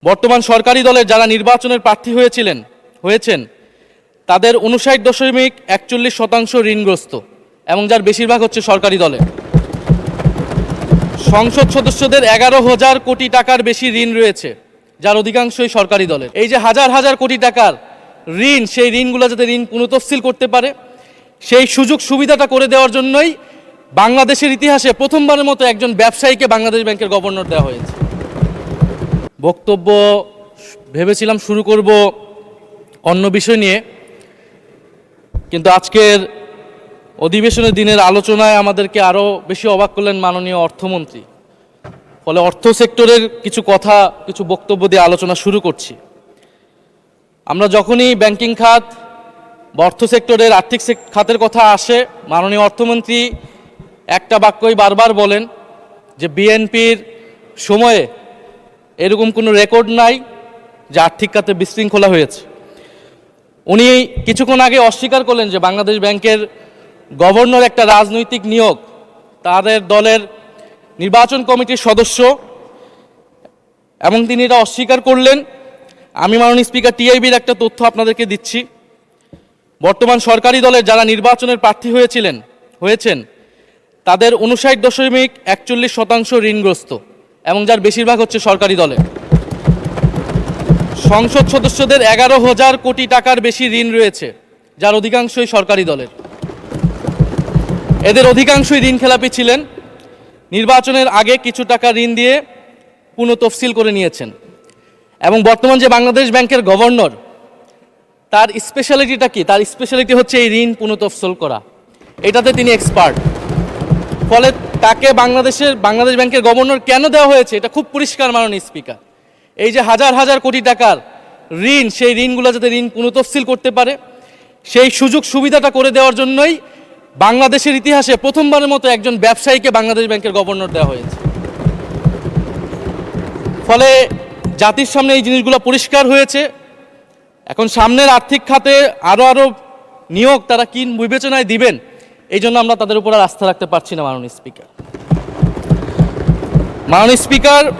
বর্তমান সরকারি দলের যারা নির্বাচনের প্রার্থী হয়েছেন তাদের 59.41% ঋণগ্রস্ত এবং যার বেশিরভাগ হচ্ছে সরকারি দলে। সংসদ সদস্যদের 11,000 কোটি টাকার বেশি ঋণ রয়েছে, যার অধিকাংশই সরকারি দলের। এই যে হাজার হাজার কোটি টাকার ঋণ, সেই ঋণগুলো যাতে ঋণ পুনঃতফসিল করতে পারে সেই সুযোগ সুবিধাটা করে দেওয়ার জন্যই বাংলাদেশের ইতিহাসে প্রথমবারের মতো একজন ব্যবসায়ীকে বাংলাদেশ ব্যাংকের গভর্নর দেওয়া হয়েছে। বক্তব্য ভেবেছিলাম শুরু করব অন্য বিষয় নিয়ে, কিন্তু আজকের অধিবেশনের দিনের আলোচনায় আমাদেরকে আরও বেশি অবাক করলেন মাননীয় অর্থমন্ত্রী। ফলে অর্থ সেক্টরের কিছু কথা, কিছু বক্তব্য দিয়ে আলোচনা শুরু করছি। আমরা যখনই ব্যাংকিং খাত বা অর্থ সেক্টরের আর্থিক খাতের কথা আসে, মাননীয় অর্থমন্ত্রী একটা বাক্যই বারবার বলেন যে বিএনপির সময়ে এরকম কোনো রেকর্ড নাই যে আর্থিক খাতে বিশৃঙ্খলা হয়েছে। উনি কিছুক্ষণ আগে অস্বীকার করলেন যে বাংলাদেশ ব্যাংকের গভর্নর একটা রাজনৈতিক নিয়োগ, তাদের দলের নির্বাচন কমিটির সদস্য, এবং তিনি এটা অস্বীকার করলেন। আমি মাননীয় স্পিকার টিআইবির একটা তথ্য আপনাদেরকে দিচ্ছি। বর্তমান সরকারি দলের যারা নির্বাচনের প্রার্থী হয়েছেন তাদের 59.41% ঋণগ্রস্ত এবং যার বেশিরভাগ হচ্ছে সরকারি দলে। সংসদ সদস্যদের 11,000 কোটি টাকার বেশি ঋণ রয়েছে, যার অধিকাংশই সরকারি দলের। এদের অধিকাংশই ঋণ খেলাপি ছিলেন, নির্বাচনের আগে কিছু টাকা ঋণ দিয়ে পুনঃতফসিল করে নিয়েছেন। এবং বর্তমান যে বাংলাদেশ ব্যাংকের গভর্নর, তার স্পেশালিটিটা কি? তার স্পেশালিটি হচ্ছে এই ঋণ পুনঃতফসিল করা, এটাতে তিনি এক্সপার্ট। ফলে তাকে বাংলাদেশ ব্যাংকের গভর্নর কেন দেওয়া হয়েছে এটা খুব পরিষ্কার মাননীয় স্পিকার। এই যে হাজার হাজার কোটি টাকার ঋণ, সেই ঋণগুলো যাতে ঋণ পুনঃতফসিল করতে পারে সেই সুযোগ সুবিধাটা করে দেওয়ার জন্যই বাংলাদেশের ইতিহাসে প্রথমবারের মতো একজন ব্যবসায়ীকে বাংলাদেশ ব্যাংকের গভর্নর দেওয়া হয়েছে। ফলে জাতির সামনে এই জিনিসগুলো পরিষ্কার হয়েছে। এখন সামনের আর্থিক খাতে আরও নিয়োগ তারা কি বিবেচনায় দিবেন, এই জন্য আমরা তাদের উপর আর আস্থা রাখতে পারছি না মাননীয় স্পিকার।